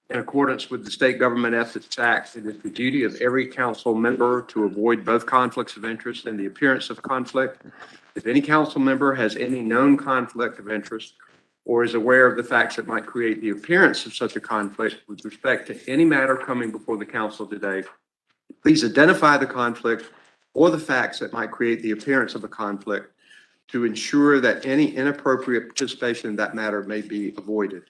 In accordance with the State Government Ethics Act, it is the duty of every council member to avoid both conflicts of interest and the appearance of conflict. If any council member has any known conflict of interest or is aware of the facts that might create the appearance of such a conflict with respect to any matter coming before the council today, please identify the conflict or the facts that might create the appearance of a conflict to ensure that any inappropriate participation in that matter may be avoided.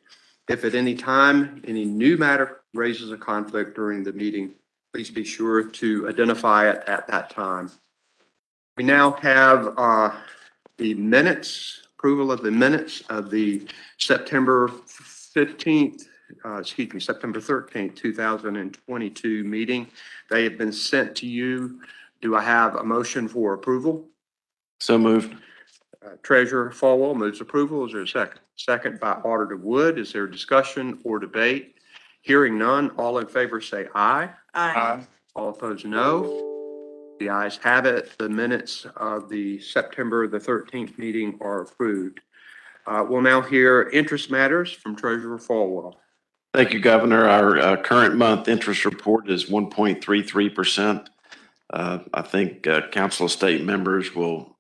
If at any time any new matter raises a conflict during the meeting, please be sure to identify it at that time. We now have the minutes, approval of the minutes of the September 13th, September 2022 meeting. They have been sent to you. Do I have a motion for approval? So moved. Treasurer Falwell moves approval. Is there a second? Second by Auditor Wood. Is there discussion or debate? Hearing none, all in favor say aye. Aye. All opposed, no. The ayes have it. The minutes of the September the 13th meeting are approved. We'll now hear interest matters from Treasurer Falwell. Thank you, Governor. Our current month interest report is 1.33%. I think Council of State members will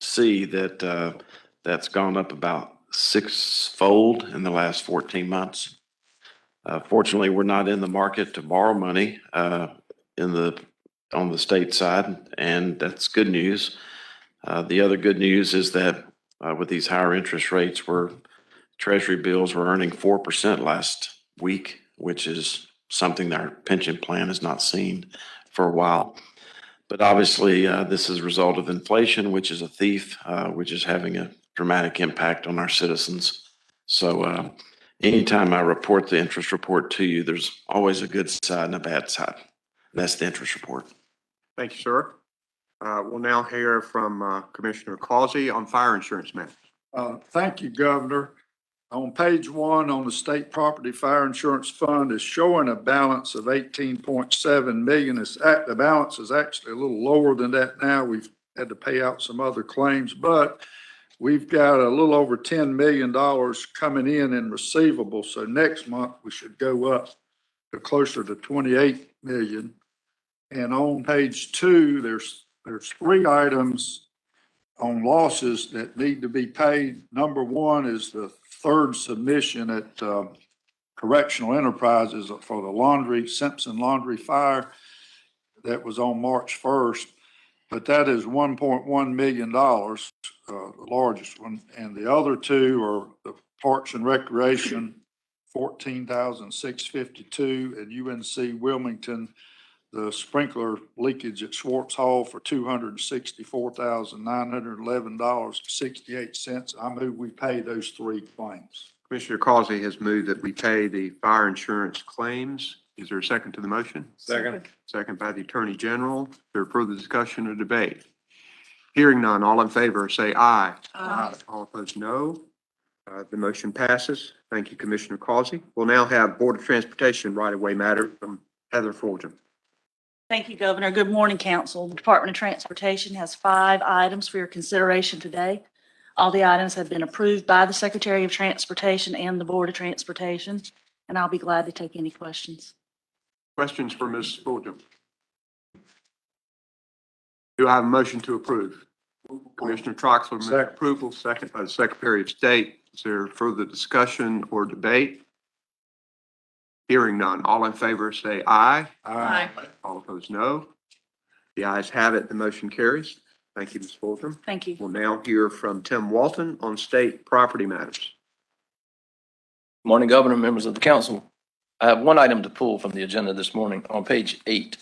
see that that's gone up about sixfold in the last 14 months. Fortunately, we're not in the market to borrow money on the state side, and that's good news. The other good news is that with these higher interest rates, Treasury bills were earning 4% last week, which is something that our pension plan has not seen for a while. But obviously, this is a result of inflation, which is a thief, which is having a dramatic impact on our citizens. So anytime I report the interest report to you, there's always a good side and a bad side. That's the interest report. Thank you, sir. We'll now hear from Commissioner Causey on fire insurance matters. Thank you, Governor. On page 1 on the State Property Fire Insurance Fund is showing a balance of 18.7 million. The balance is actually a little lower than that now. We've had to pay out some other claims, but we've got a little over $10 million coming in receivables. So next month we should go up to closer to 28 million. And on page 2, there's 3 items on losses that need to be paid. Number 1 is the third submission at Correctional Enterprises for the Simpson Laundry fire that was on March 1st. But that is $1.1 million, the largest one. And the other 2 are the Parks and Recreation, $14,652, and UNC Wilmington, the sprinkler leakage at Schwartz Hall for $264,911.68. I move we pay those 3 claims. Commissioner Causey has moved that we pay the fire insurance claims. Is there a second to the motion? Second. Second by the Attorney General. Is there further discussion or debate? Hearing none, all in favor say aye. Aye. All opposed, no. The motion passes. Thank you, Commissioner Causey. We'll now have Board of Transportation right-of-way matter from Heather Fulgham. Thank you, Governor. Good morning, Council. The Department of Transportation has 5 items for your consideration today. All the items have been approved by the Secretary of Transportation and the Board of Transportation, and I'll be glad to take any questions. Questions for Ms. Fulgham? Do I have a motion to approve? Commissioner Troxler moves Second. approval, second by the Secretary of State. Is there further discussion or debate? Hearing none, all in favor say aye. Aye. All opposed, no. The ayes have it. The motion carries. Thank you, Ms. Fulgham. Thank you. We'll now hear from Tim Walton on state property matters. Morning, Governor, members of the council. I have 1 item to pull from the agenda this morning on page 8.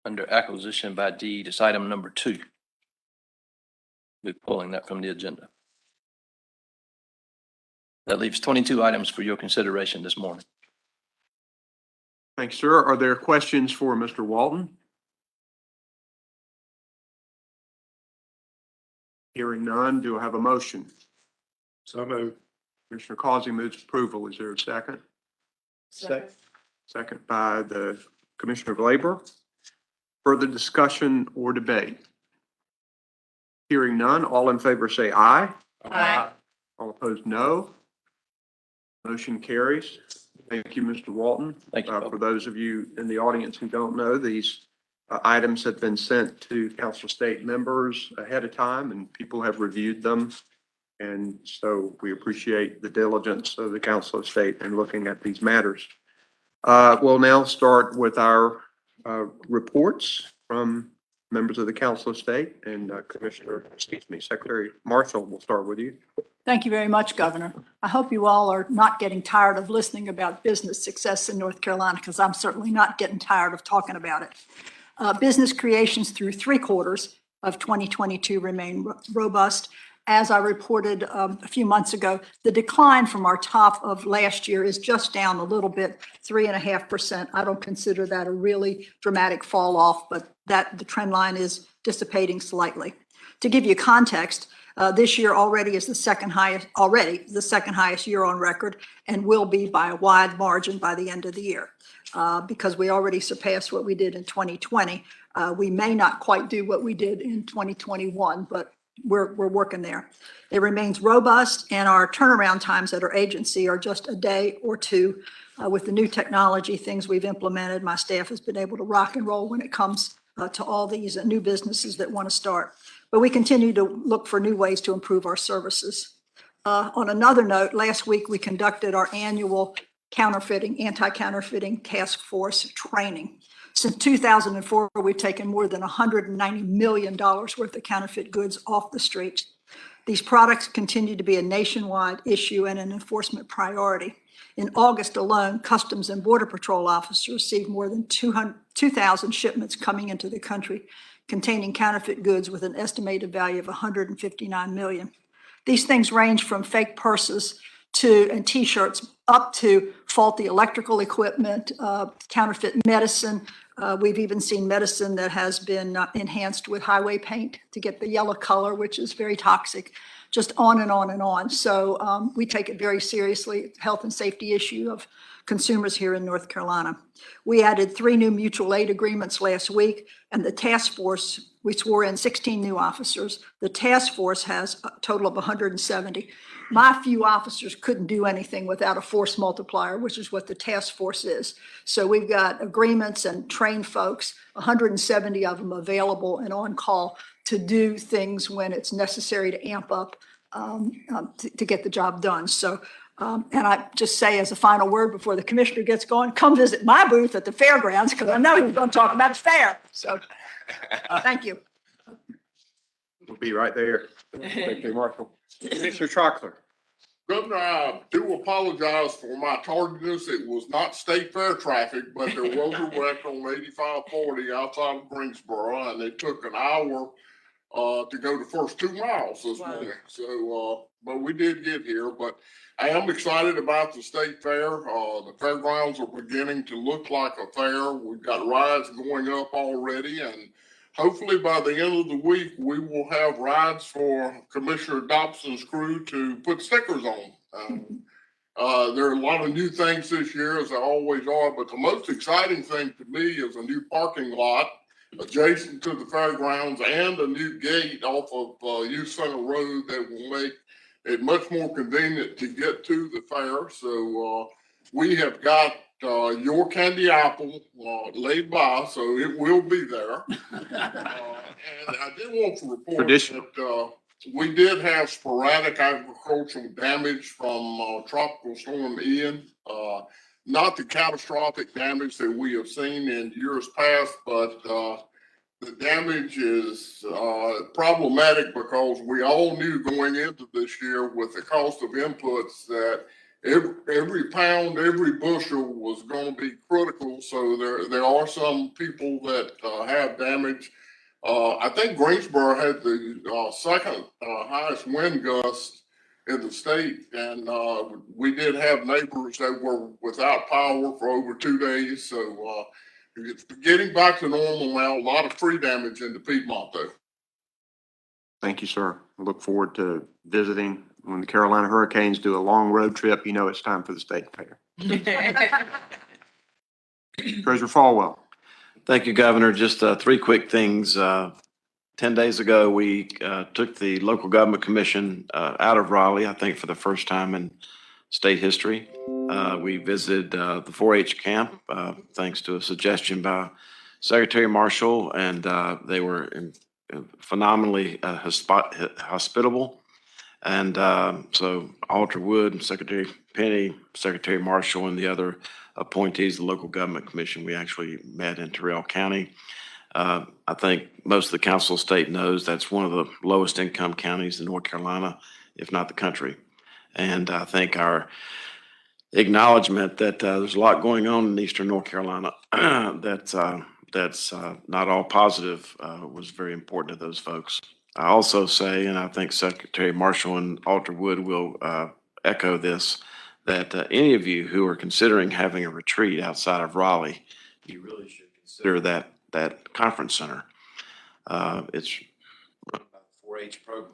Under acquisition by deed, it's item number 2. We're pulling that from the agenda. That leaves 22 items for your consideration this morning. Thanks, sir. Are there questions for Mr. Walton? Hearing none, do I have a motion? So moved. Commissioner Causey moves approval. Is there a second? Second. Second by the Commissioner of Labor. Further discussion or debate? Hearing none, all in favor say aye. Aye. All opposed, no. Motion carries. Thank you, Mr. Walton. Thank you. For those of you in the audience who don't know, these items have been sent to council state members ahead of time, and people have reviewed them. And so we appreciate the diligence of the Council of State in looking at these matters. We'll now start with our reports from members of the Council of State, and Secretary Marshall, we'll start with you. Thank you very much, Governor. I hope you all are not getting tired of listening about business success in North Carolina, because I'm certainly not getting tired of talking about it. Business creations through 3 quarters of 2022 remain robust. As I reported a few months ago, the decline from our top of last year is just down a little bit, 3.5%. I don't consider that a really dramatic fall off, but the trend line is dissipating slightly. To give you context, this year already is the second highest year on record, and will be by a wide margin by the end of the year. Because we already surpassed what we did in 2020. We may not quite do what we did in 2021, but we're working there. It remains robust, and our turnaround times at our agency are just a day or 2. With the new technology, things we've implemented, my staff has been able to rock and roll when it comes to all these new businesses that want to start. But we continue to look for new ways to improve our services. On another note, last week we conducted our annual anti-counterfeiting task force training. Since 2004, we've taken more than $190 million worth of counterfeit goods off the streets. These products continue to be a nationwide issue and an enforcement priority. In August alone, Customs and Border Patrol officers received more than 2,000 shipments coming into the country containing counterfeit goods with an estimated value of $159 million. These things range from fake purses and T-shirts up to faulty electrical equipment, counterfeit medicine. We've even seen medicine that has been enhanced with highway paint to get the yellow color, which is very toxic, just on and on and on. So we take it very seriously, health and safety issue of consumers here in North Carolina. We added 3 new mutual aid agreements last week, and the task force, we swore in 16 new officers. The task force has a total of 170. My few officers couldn't do anything without a force multiplier, which is what the task force is. So we've got agreements and trained folks, 170 of them available and on call to do things when it's necessary to amp up to get the job done. So, and I just say as a final word before the commissioner gets going, come visit my booth at the fairgrounds, because I know he's going to talk about the fair. So thank you. We'll be right there. Thank you, Marshall. Mr. Troxler. Governor, I do apologize for my tardiness. It was not state fair traffic, but there was a wreck on 8540 outside of Greensboro, and it took an hour to go the first 2 miles this morning. So, but we did get here. But I am excited about the state fair. The fairgrounds are beginning to look like a fair. We've got rides going up already, and hopefully by the end of the week, we will have rides for Commissioner Dobson's crew to put stickers on. There are a lot of new things this year, as there always are, but the most exciting thing to me is a new parking lot adjacent to the fairgrounds and a new gate off of Youth Center Road that will make it much more convenient to get to the fair. So we have got your candy apple laid by, so it will be there. And I did want to report that we did have sporadic agricultural damage from Tropical Storm Ian. Not the catastrophic damage that we have seen in years past, but the damage is problematic because we all knew going into this year with the cost of inputs that every pound, every bushel was going to be critical. So there are some people that have damage. I think Greensboro had the second highest wind gust in the state, and we did have neighbors that were without power for over 2 days. So it's getting back to normal now. A lot of tree damage in the Piedmont, though. Thank you, sir. I look forward to visiting. When the Carolina Hurricanes do a long road trip, you know it's time for the state fair. Treasurer Falwell. Thank you, Governor. Just 3 quick things. 10 days ago, we took the local government commission out of Raleigh, I think for the first time in state history. We visited the 4-H camp, thanks to a suggestion by Secretary Marshall, and they were phenomenally hospitable. And so Alder Wood, Secretary Penny, Secretary Marshall, and the other appointees, the local government commission, we actually met in Terrell County. I think most of the council state knows that's one of the lowest income counties in North Carolina, if not the country. And I think our acknowledgement that there's a lot going on in Eastern North Carolina that's not all positive was very important to those folks. I also say, and I think Secretary Marshall and Alder Wood will echo this, that any of you who are considering having a retreat outside of Raleigh, you really should consider that conference center. It's run by the 4-H program.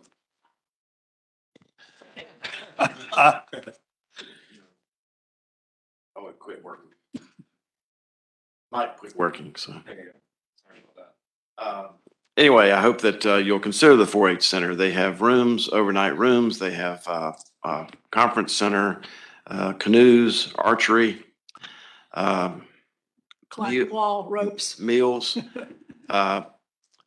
Oh, it quit working. Might quit working, so. Sorry about that. Anyway, I hope that you'll consider the 4-H Center. They have rooms, overnight rooms. They have a conference center, canoes, archery, Climb wall, ropes. meals.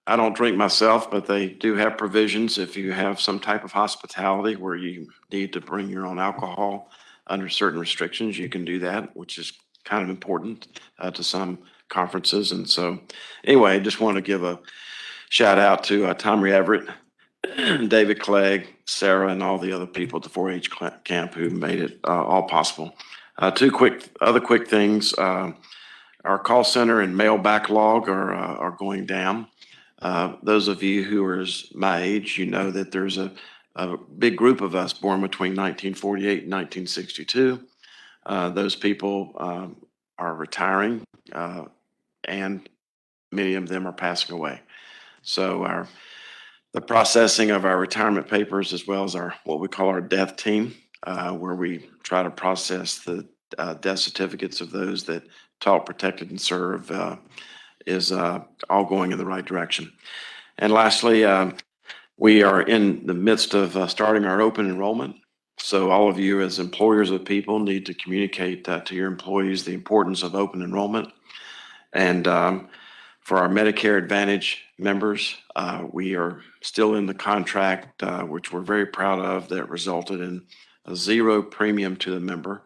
I don't drink myself, but they do have provisions if you have some type of hospitality where you need to bring your own alcohol under certain restrictions, you can do that, which is kind of important to some conferences. And so anyway, I just want to give a shout out to Tommy Everett, David Clegg, Sarah, and all the other people at the 4-H camp who made it all possible. Two other quick things. Our call center and mail backlog are going down. Those of you who are my age, you know that there's a big group of us born between 1948 and 1962. Those people are retiring, and many of them are passing away. So the processing of our retirement papers, as well as what we call our death team, where we try to process the death certificates of those that taught, protected, and served, is all going in the right direction. And lastly, we are in the midst of starting our open enrollment. So all of you as employers of people need to communicate to your employees the importance of open enrollment. And for our Medicare Advantage members, we are still in the contract, which we're very proud of, that resulted in a zero premium to the member,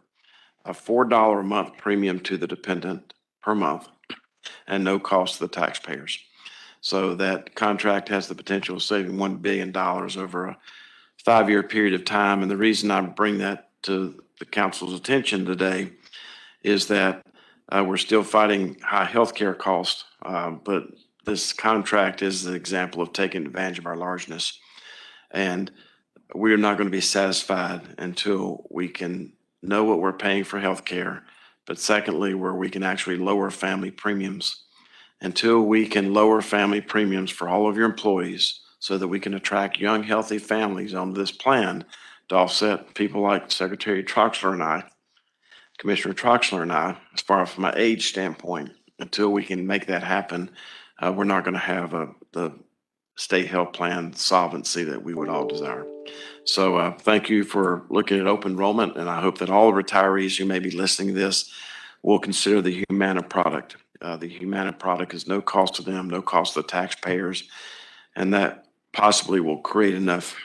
a $4 a month premium to the dependent per month, and no cost to the taxpayers. So that contract has the potential of saving $1 billion over a 5-year period of time. And the reason I bring that to the council's attention today is that we're still fighting high healthcare costs, but this contract is an example of taking advantage of our largeness. And we're not going to be satisfied until we can know what we're paying for healthcare, but secondly, where we can actually lower family premiums. Until we can lower family premiums for all of your employees so that we can attract young, healthy families on this plan to offset people like Secretary Troxler and I, Commissioner Troxler and I, as far as from my age standpoint, until we can make that happen, we're not going to have the state health plan solvency that we would all desire. So thank you for looking at open enrollment, and I hope that all the retirees who may be listening to this will consider the Humana product. The Humana product is no cost to them, no cost to the taxpayers, and that possibly will create enough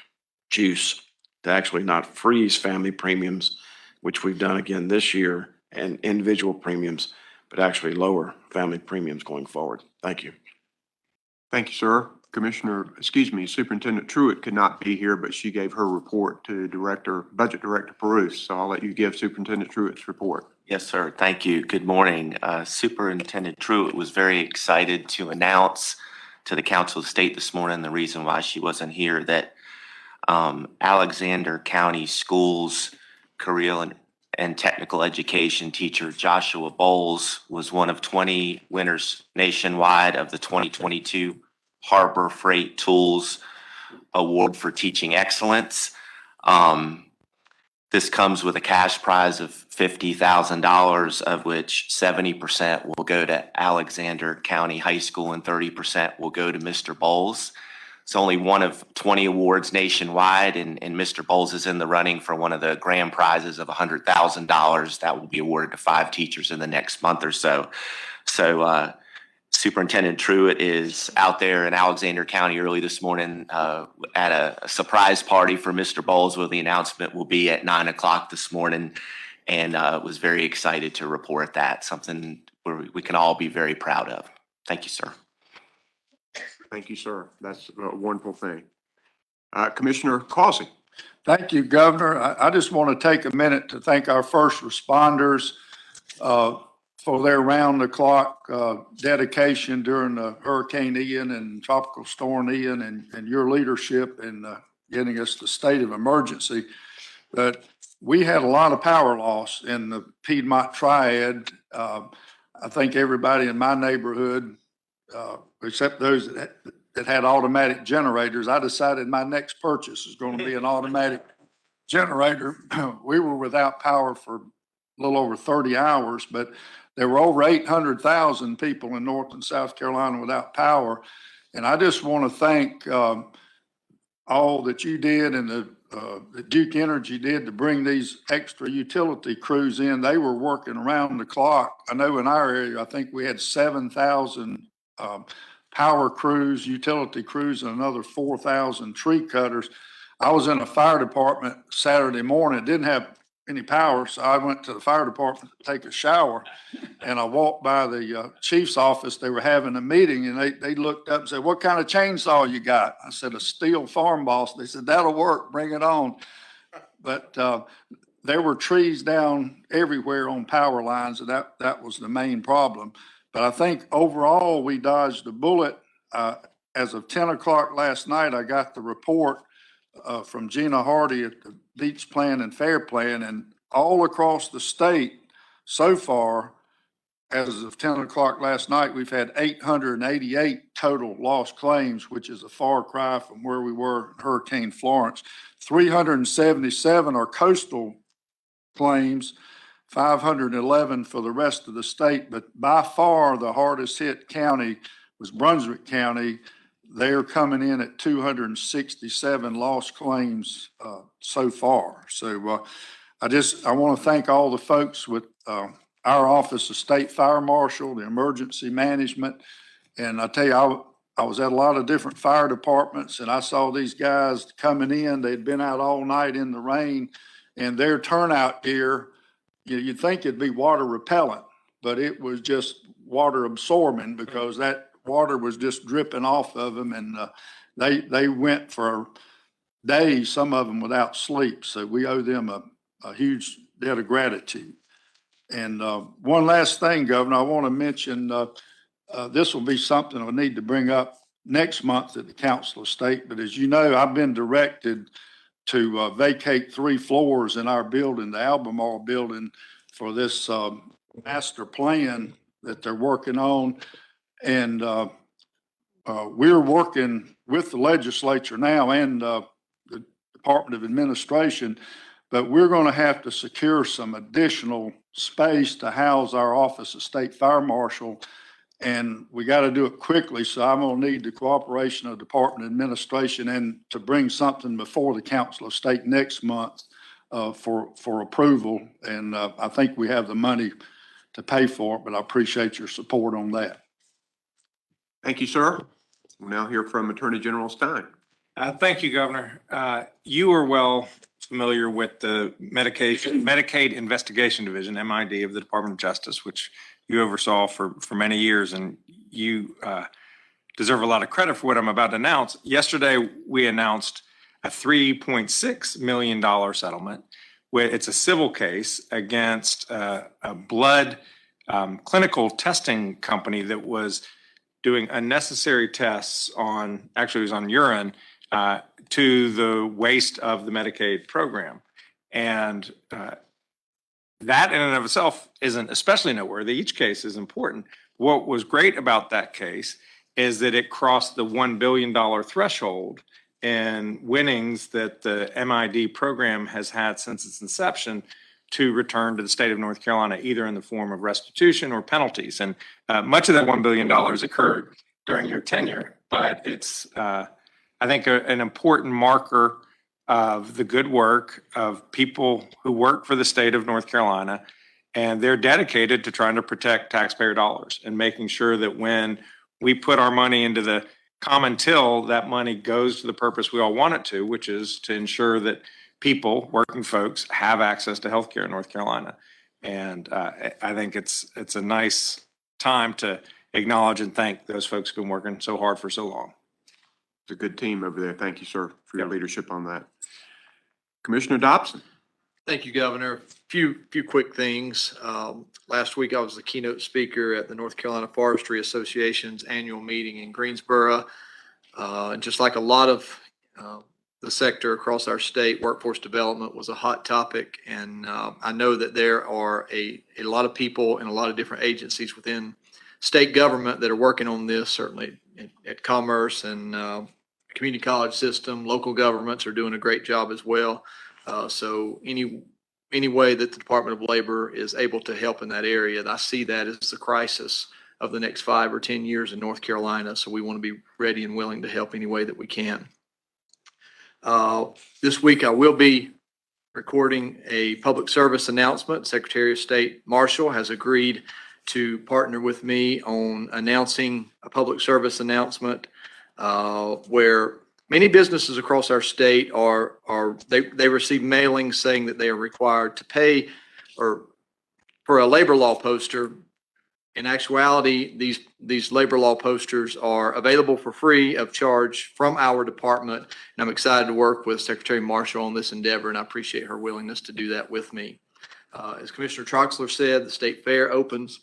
juice to actually not freeze family premiums, which we've done again this year, and individual premiums, but actually lower family premiums going forward. Thank you. Thank you, sir. Superintendent Truitt could not be here, but she gave her report to Budget Director Peruce. So I'll let you give Superintendent Truitt's report. Yes, sir. Thank you. Good morning. Superintendent Truitt was very excited to announce to the Council of State this morning, the reason why she wasn't here, that Alexander County Schools Career and Technical Education teacher Joshua Bowles was one of 20 winners nationwide of the 2022 Harbor Freight Tools Award for Teaching Excellence. This comes with a cash prize of $50,000, of which 70% will go to Alexander County High School and 30% will go to Mr. Bowles. It's only one of 20 awards nationwide, and Mr. Bowles is in the running for one of the grand prizes of $100,000 that will be awarded to 5 teachers in the next month or so. So Superintendent Truitt is out there in Alexander County early this morning at a surprise party for Mr. Bowles, where the announcement will be at 9 o'clock this morning, and was very excited to report that, something where we can all be very proud of. Thank you, sir. Thank you, sir. That's a wonderful thing. Commissioner Causey. Thank you, Governor. I just want to take a minute to thank our first responders for their round-the-clock dedication during the Hurricane Ian and Tropical Storm Ian and your leadership in getting us the state of emergency. But we had a lot of power loss in the Piedmont Triad. I think everybody in my neighborhood, except those that had automatic generators, I decided my next purchase is going to be an automatic generator. We were without power for a little over 30 hours, but there were over 800,000 people in North and South Carolina without power. And I just want to thank all that you did and that Duke Energy did to bring these extra utility crews in. They were working around the clock. I know in our area, I think we had 7,000 power crews, utility crews, and another 4,000 tree cutters. I was in a fire department Saturday morning, didn't have any power, so I went to the fire department to take a shower, and I walked by the chief's office. They were having a meeting, and they looked up and said, "What kind of chainsaw you got?" I said, "A steel farm boss." They said, "That'll work, bring it on." But there were trees down everywhere on power lines, and that was the main problem. But I think overall, we dodged a bullet. As of 10 o'clock last night, I got the report from Gina Hardy at the Beach Plan and Fair Plan, and all across the state so far, as of 10 o'clock last night, we've had 888 total lost claims, which is a far cry from where we were in Hurricane Florence. 377 are coastal claims, 511 for the rest of the state, but by far the hardest hit county was Brunswick County. They're coming in at 267 lost claims so far. So I want to thank all the folks with our Office of State Fire Marshal, the emergency management. And I tell you, I was at a lot of different fire departments, and I saw these guys coming in. They'd been out all night in the rain, and their turnout gear, you'd think it'd be water repellent, but it was just water absorbing because that water was just dripping off of them, and they went for days, some of them without sleep. So we owe them a huge debt of gratitude. And one last thing, Governor, I want to mention, this will be something I need to bring up next month at the Council of State. But as you know, I've been directed to vacate 3 floors in our building, the Albemarle building, for this master plan that they're working on. And we're working with the legislature now and the Department of Administration, but we're going to have to secure some additional space to house our Office of State Fire Marshal, and we got to do it quickly. So I'm going to need the cooperation of Department of Administration and to bring something before the Council of State next month for approval. And I think we have the money to pay for it, but I appreciate your support on that. Thank you, sir. We'll now hear from Attorney General Stein. Thank you, Governor. You are well familiar with the Medicaid Investigation Division, MID, of the Department of Justice, which you oversaw for many years, and you deserve a lot of credit for what I'm about to announce. Yesterday, we announced a $3.6 million settlement. It's a civil case against a blood clinical testing company that was doing unnecessary tests on, actually it was on urine, to the waste of the Medicaid program. And that in and of itself isn't especially noteworthy. Each case is important. What was great about that case is that it crossed the $1 billion threshold in winnings that the MID program has had since its inception to return to the state of North Carolina, either in the form of restitution or penalties. And much of that $1 billion occurred during your tenure, but it's I think, an important marker of the good work of people who work for the state of North Carolina. And they're dedicated to trying to protect taxpayer dollars and making sure that when we put our money into the common till, that money goes to the purpose we all want it to, which is to ensure that people, working folks, have access to healthcare in North Carolina. And I think it's a nice time to acknowledge and thank those folks who've been working so hard for so long. It's a good team over there. Thank you, sir, for your leadership on that. Commissioner Dobson. Thank you, Governor. Few quick things. Last week, I was the keynote speaker at the North Carolina Forestry Association's annual meeting in Greensboro. And just like a lot of the sector across our state, workforce development was a hot topic. And I know that there are a lot of people in a lot of different agencies within state government that are working on this, certainly at Commerce and community college system. Local governments are doing a great job as well. So any way that the Department of Labor is able to help in that area, I see that as the crisis of the next 5 or 10 years in North Carolina. So we want to be ready and willing to help any way that we can. This week, I will be recording a public service announcement. Secretary of State Marshall has agreed to partner with me on announcing a public service announcement where many businesses across our state they receive mailings saying that they are required to pay or for a labor law poster. In actuality, these labor law posters are available for free of charge from our department. And I'm excited to work with Secretary Marshall on this endeavor, and I appreciate her willingness to do that with me. As Commissioner Troxler said, the State Fair opens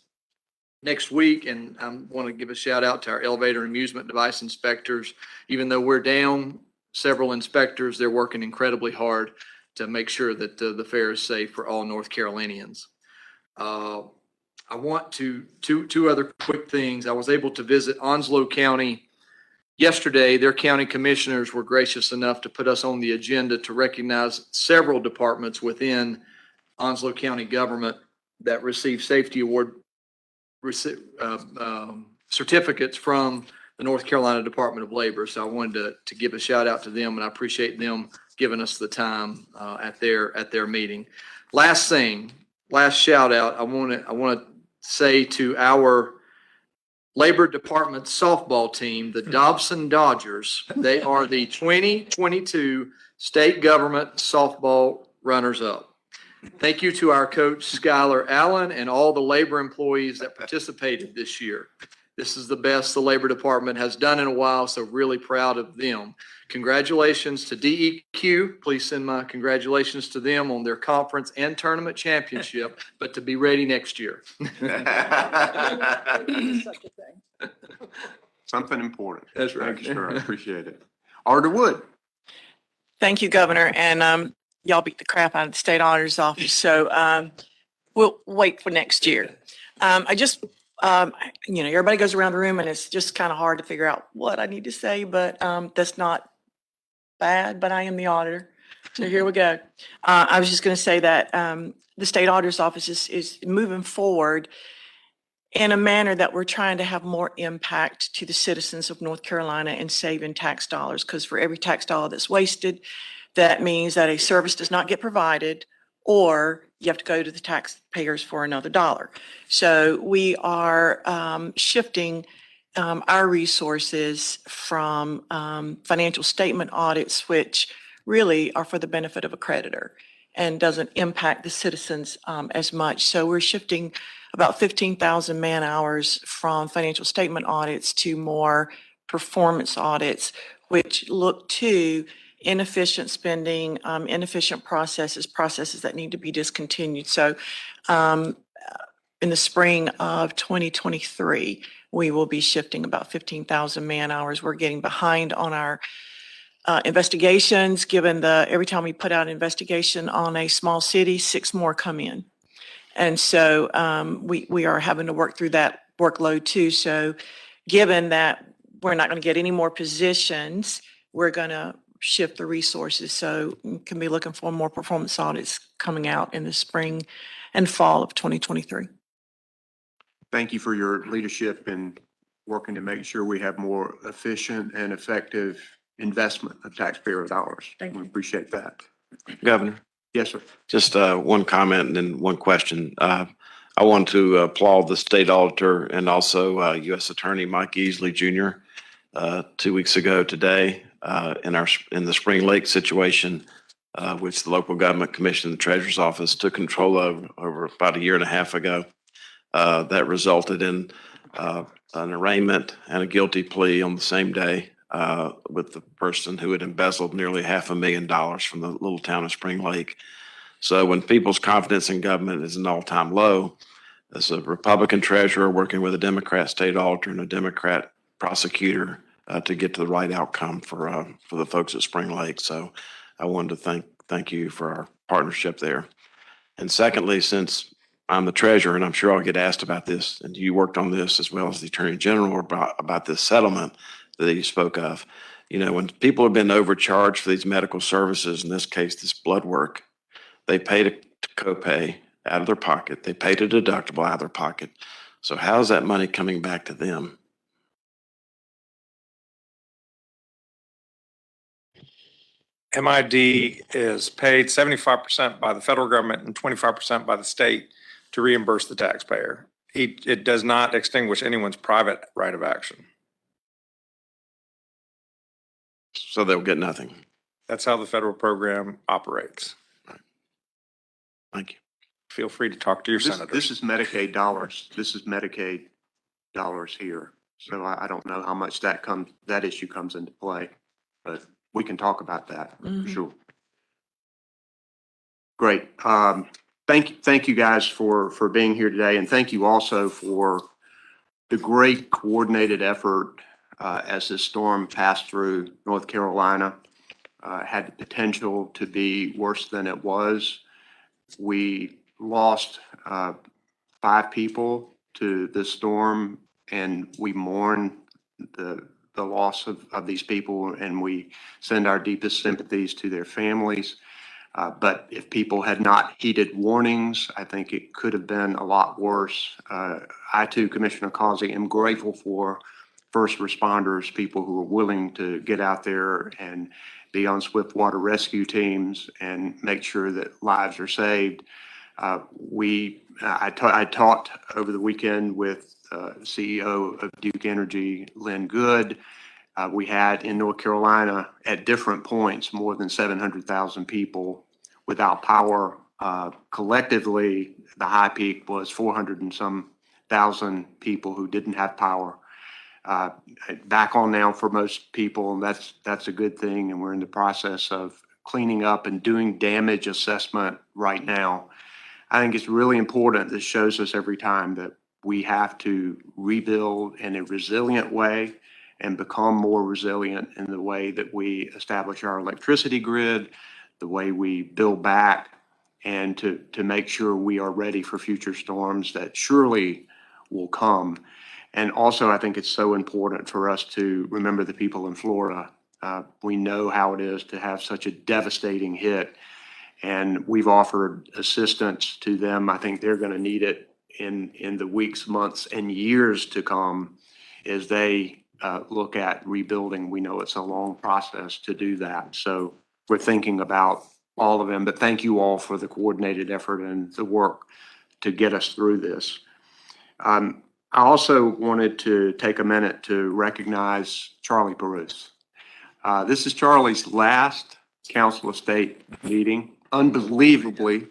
next week, and I want to give a shout out to our elevator and amusement device inspectors. Even though we're down several inspectors, they're working incredibly hard to make sure that the fair is safe for all North Carolinians. I want two other quick things. I was able to visit Onslow County yesterday. Their county commissioners were gracious enough to put us on the agenda to recognize several departments within Onslow County government that received safety award certificates from the North Carolina Department of Labor. So I wanted to give a shout out to them, and I appreciate them giving us the time at their meeting. Last shout out. I want to say to our Labor Department softball team, the Dobson Dodgers. They are the 2022 state government softball runners-up. Thank you to our coach, Skylar Allen, and all the labor employees that participated this year. This is the best the Labor Department has done in a while, so really proud of them. Congratulations to DEQ. Please send my congratulations to them on their conference and tournament championship, but to be ready next year. Something important. That's right. Thank you, sir. I appreciate it. Arda Wood. Thank you, Governor. And y'all beat the crap out of the state auditor's office. So we'll wait for next year. I just, everybody goes around the room and it's just kind of hard to figure out what I need to say, but that's not bad, but I am the auditor. So here we go. I was just going to say that the state auditor's office is moving forward in a manner that we're trying to have more impact to the citizens of North Carolina and saving tax dollars. Because for every tax dollar that's wasted, that means that a service does not get provided, or you have to go to the taxpayers for another dollar. So we are shifting our resources from financial statement audits, which really are for the benefit of a creditor and doesn't impact the citizens as much. So we're shifting about 15,000 man hours from financial statement audits to more performance audits, which look to inefficient spending, inefficient processes that need to be discontinued. So in the spring of 2023, we will be shifting about 15,000 man hours. We're getting behind on our investigations, given every time we put out an investigation on a small city, 6 more come in. And so we are having to work through that workload too. So given that we're not going to get any more positions, we're going to shift the resources. So we can be looking for more performance audits coming out in the spring and fall of 2023. Thank you for your leadership in working to make sure we have more efficient and effective investment of taxpayer dollars. Thank you. We appreciate that. Governor, Yes, sir. just one comment and then one question. I want to applaud the state auditor and also U.S. Attorney Mike Easley Jr. 2 weeks ago today in the Spring Lake situation, which the local government commission, the treasurer's office took control of over about a year and a half ago. That resulted in an arraignment and a guilty plea on the same day with the person who had embezzled nearly $500,000 from the little town of Spring Lake. So when people's confidence in government is an all-time low, as a Republican treasurer working with a Democrat state auditor and a Democrat prosecutor to get to the right outcome for the folks at Spring Lake. So I wanted to thank you for our partnership there. And secondly, since I'm the treasurer, and I'm sure I'll get asked about this, and you worked on this as well as the Attorney General about this settlement that you spoke of. You know, when people have been overcharged for these medical services, in this case, this blood work, they paid a copay out of their pocket. They paid a deductible out of their pocket. So how's that money coming back to them? MID is paid 75% by the federal government and 25% by the state to reimburse the taxpayer. It does not extinguish anyone's private right of action. So they'll get nothing. That's how the federal program operates. Thank you. Feel free to talk to your This senators. is Medicaid dollars. This is Medicaid dollars here. So I don't know how much that issue comes into play, but we can talk about that for sure. Great. Thank you guys for being here today, and thank you also for the great coordinated effort as this storm passed through North Carolina. Had the potential to be worse than it was. We lost 5 people to the storm, and we mourn the loss of these people, and we send our deepest sympathies to their families. But if people had not heeded warnings, I think it could have been a lot worse. I too, Commissioner Causey, am grateful for first responders, people who are willing to get out there and be on swift water rescue teams and make sure that lives are saved. I talked over the weekend with CEO of Duke Energy, Lynn Good. We had in North Carolina at different points more than 700,000 people without power. Collectively, the high peak was 400 and some thousand people who didn't have power. Back on now for most people, and that's a good thing. And we're in the process of cleaning up and doing damage assessment right now. I think it's really important. This shows us every time that we have to rebuild in a resilient way and become more resilient in the way that we establish our electricity grid, the way we build back, and to make sure we are ready for future storms that surely will come. And also, I think it's so important for us to remember the people in Florida. We know how it is to have such a devastating hit, and we've offered assistance to them. I think they're going to need it in the weeks, months, and years to come as they look at rebuilding. We know it's a long process to do that. So we're thinking about all of them, but thank you all for the coordinated effort and the work to get us through this. I also wanted to take a minute to recognize Charlie Perouse. This is Charlie's last Council of State meeting. Unbelievably,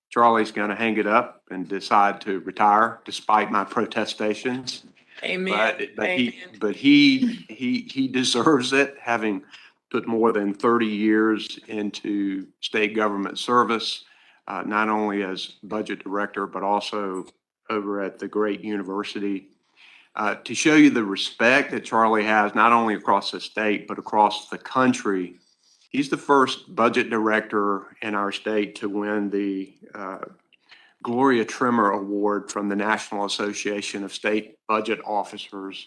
Charlie's going to hang it up and decide to retire despite my protestations. Amen. But he deserves it, having put more than 30 years into state government service, not only as budget director, but also over at the great university. To show you the respect that Charlie has, not only across the state, but across the country. He's the first budget director in our state to win the Gloria Trimmer Award from the National Association of State Budget Officers,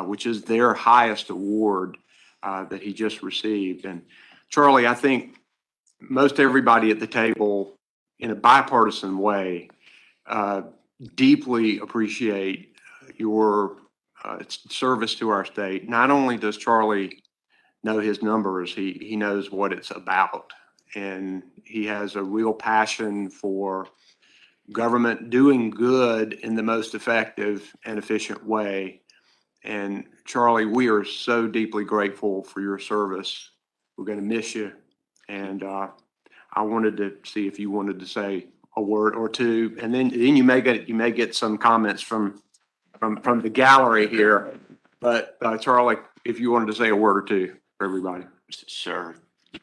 which is their highest award that he just received. And Charlie, I think most everybody at the table, in a bipartisan way, deeply appreciate your service to our state. Not only does Charlie know his numbers. He knows what it's about. And he has a real passion for government doing good in the most effective and efficient way. And Charlie, we are so deeply grateful for your service. We're going to miss you. And I wanted to see if you wanted to say a word or two, and then you may get some comments from the gallery here. But Charlie, if you wanted to say a word or two for everybody. Sure.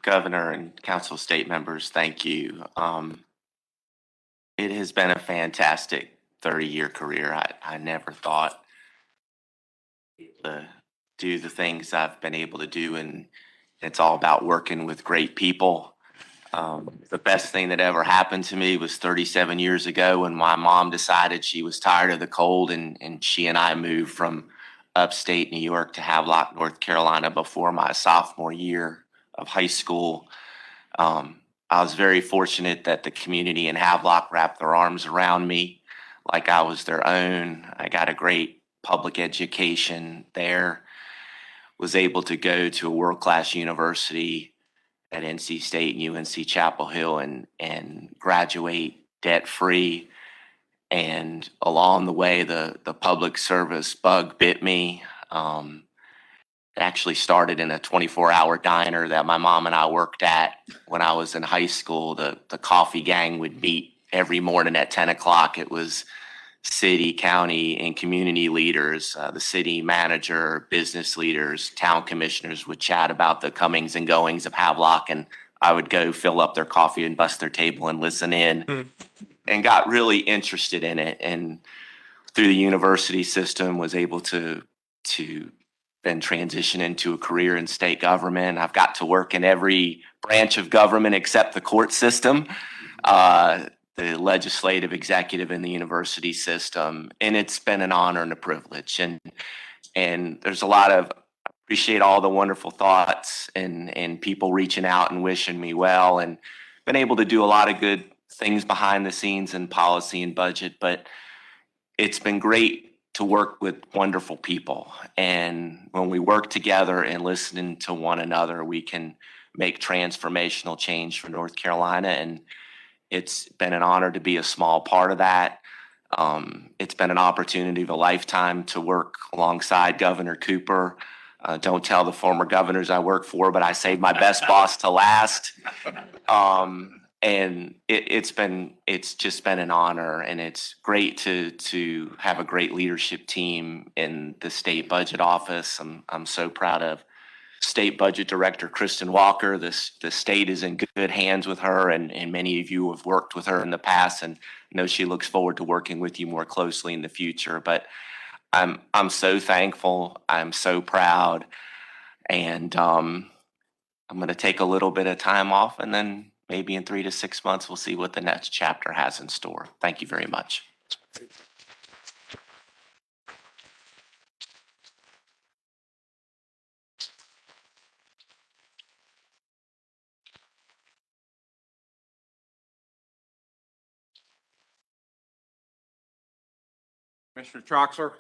Governor and council state members, thank you. It has been a fantastic 30-year career. I never thought to do the things I've been able to do, and it's all about working with great people. The best thing that ever happened to me was 37 years ago when my mom decided she was tired of the cold, and she and I moved from upstate New York to Havelock, North Carolina before my sophomore year of high school. I was very fortunate that the community in Havelock wrapped their arms around me like I was their own. I got a great public education there, was able to go to a world-class university at NC State and UNC Chapel Hill and graduate debt-free. And along the way, the public service bug bit me. It actually started in a 24-hour diner that my mom and I worked at when I was in high school. The coffee gang would meet every morning at 10 o'clock. It was city, county, and community leaders, the city manager, business leaders, town commissioners would chat about the comings and goings of Havelock, and I would go fill up their coffee and bust their table and listen in, and got really interested in it. And through the university system, was able to then transition into a career in state government. I've got to work in every branch of government except the court system, the legislative, executive, and the university system. And it's been an honor and a privilege. And there's a lot of, appreciate all the wonderful thoughts and people reaching out and wishing me well, and been able to do a lot of good things behind the scenes in policy and budget. But it's been great to work with wonderful people. And when we work together and listening to one another, we can make transformational change for North Carolina. And it's been an honor to be a small part of that. It's been an opportunity of a lifetime to work alongside Governor Cooper. Don't tell the former governors I work for, but I saved my best boss to last. And it's just been an honor, and it's great to have a great leadership team in the state budget office. I'm so proud of State Budget Director Kristen Walker. The state is in good hands with her, and many of you have worked with her in the past, and know she looks forward to working with you more closely in the future. But I'm so thankful. I'm so proud, and I'm going to take a little bit of time off, and then maybe in 3 to 6 months, we'll see what the next chapter has in store. Thank you very much. Commissioner Troxler.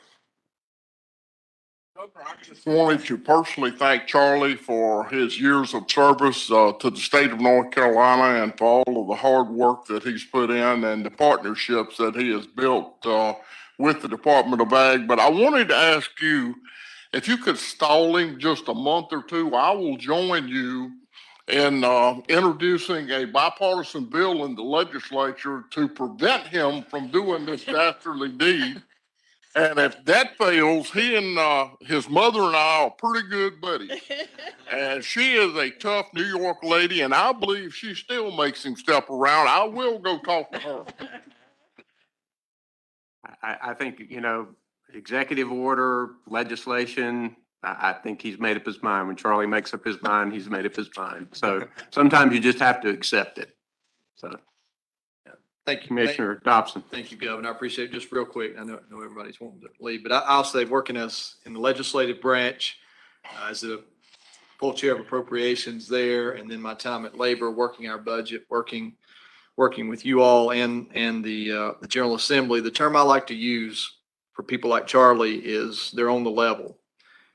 Governor, I just wanted to personally thank Charlie for his years of service to the state of North Carolina, and for all of the hard work that he's put in and the partnerships that he has built with the Department of Ag. But I wanted to ask you if you could stall him just a month or two. I will join you in introducing a bipartisan bill in the legislature to prevent him from doing this dastardly deed. And if that fails, he and his mother and I are pretty good buddies. And she is a tough New York lady, and I believe she still makes him step around. I will go talk to her. I think, executive order, legislation, I think he's made up his mind. When Charlie makes up his mind, he's made up his mind. So sometimes you just have to accept it. So, Thank you. Commissioner Dobson. Thank you, Governor. I appreciate it. Just real quick. I know everybody's wanting to leave, but I'll say working as in the legislative branch, as a full chair of appropriations there, and then my time at Labor, working our budget, working with you all and the General Assembly. The term I like to use for people like Charlie is they're on the level.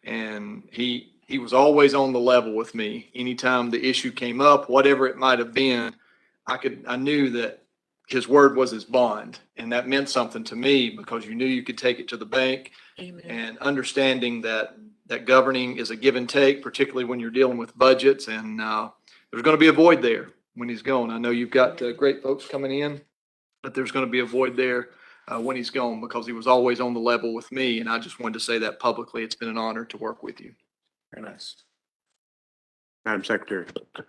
And he he was always on the level with me. Anytime the issue came up, whatever it might have been, I knew that his word was his bond. And that meant something to me because you knew you could take it to the bank. Amen. And understanding that governing is a give and take, particularly when you're dealing with budgets. And there's going to be a void there when he's gone. I know you've got great folks coming in, but there's going to be a void there when he's gone because he was always on the level with me. And I just wanted to say that publicly. It's been an honor to work with you. Very nice. Madam Secretary.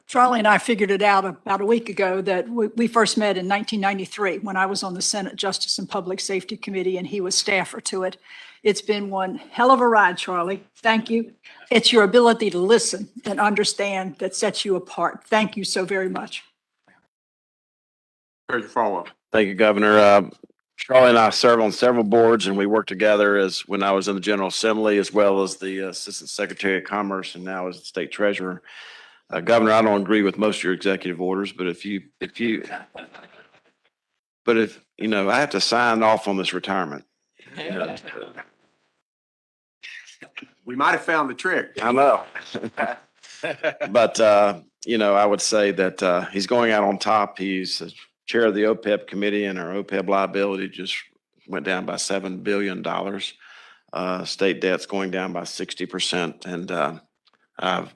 Charlie and I figured it out about a week ago that we first met in 1993 when I was on the Senate Justice and Public Safety Committee and he was staffer to it. It's been one hell of a ride, Charlie. Thank you. It's your ability to listen and understand that sets you apart. Thank you so very much. Here's your follow-up. Thank you, Governor. Charlie and I serve on several boards and we work together as when I was in the General Assembly as well as the Assistant Secretary of Commerce and now as the State Treasurer. Governor, I don't agree with most of your executive orders, but if you know, I have to sign off on this retirement. We might have found the trick. I know. But, I would say that he's going out on top. He's chair of the OPEB committee and our OPEB liability just went down by $7 billion. State debt's going down by 60%. And I've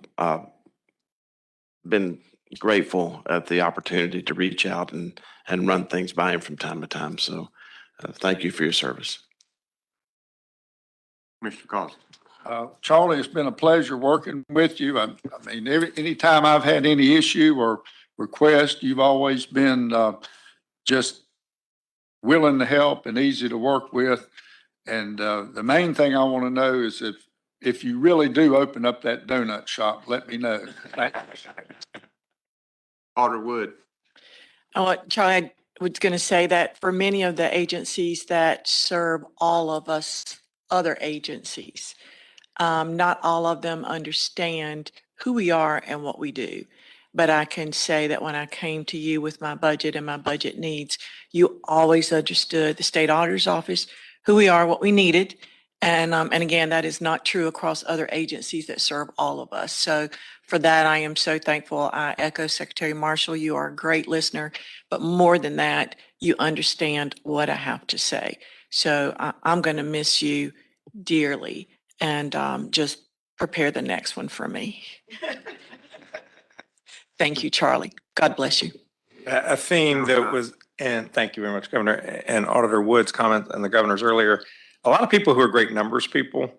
been grateful at the opportunity to reach out and run things by him from time to time. So thank you for your service. Mr. Cost. Charlie, it's been a pleasure working with you. I mean, anytime I've had any issue or request, you've always been just willing to help and easy to work with. And the main thing I want to know is if you really do open up that donut shop, let me know. Alder Wood. Oh, Charlie, I was going to say that for many of the agencies that serve all of us, other agencies, not all of them understand who we are and what we do. But I can say that when I came to you with my budget and my budget needs, you always understood the state auditor's office, who we are, what we needed. And again, that is not true across other agencies that serve all of us. So for that, I am so thankful. I echo Secretary Marshall. You are a great listener, but more than that, you understand what I have to say. So I'm going to miss you dearly and just prepare the next one for me. Thank you, Charlie. God bless you. A theme that was, and thank you very much, Governor, and Auditor Wood's comment and the governor's earlier. A lot of people who are great numbers people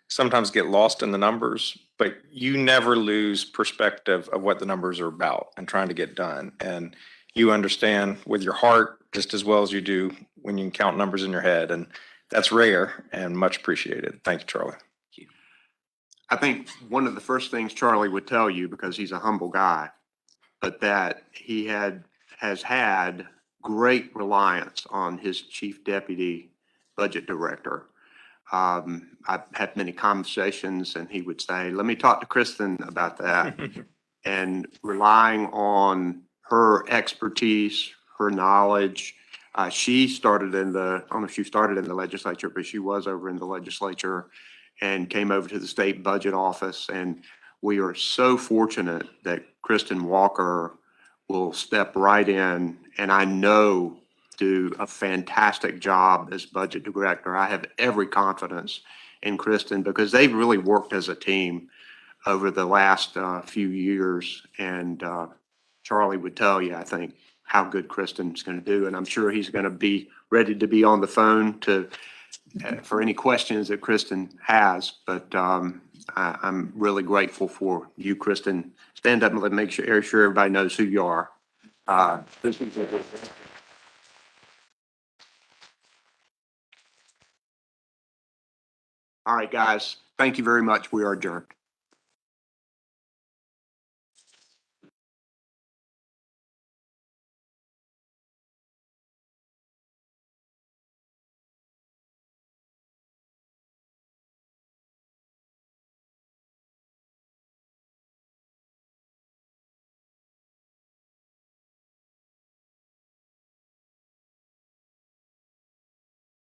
sometimes get lost in the numbers, but you never lose perspective of what the numbers are about and trying to get done. And you understand with your heart just as well as you do when you can count numbers in your head. And that's rare and much appreciated. Thank you, Charlie. I think one of the first things Charlie would tell you, because he's a humble guy, but that he has had great reliance on his chief deputy budget director. I've had many conversations and he would say, let me talk to Kristen about that. And relying on her expertise, her knowledge. She started I don't know if she started in the legislature, but she was over in the legislature and came over to the state budget office. And we are so fortunate that Kristen Walker will step right in and I know do a fantastic job as budget director. I have every confidence in Kristen because they've really worked as a team over the last few years. And Charlie would tell you, I think, how good Kristen's going to do. And I'm sure he's going to be ready to be on the phone for any questions that Kristen has. But I'm really grateful for you, Kristen. Stand up and make sure everybody knows who you are. This is all right, guys. Thank you very much. We are adjourned.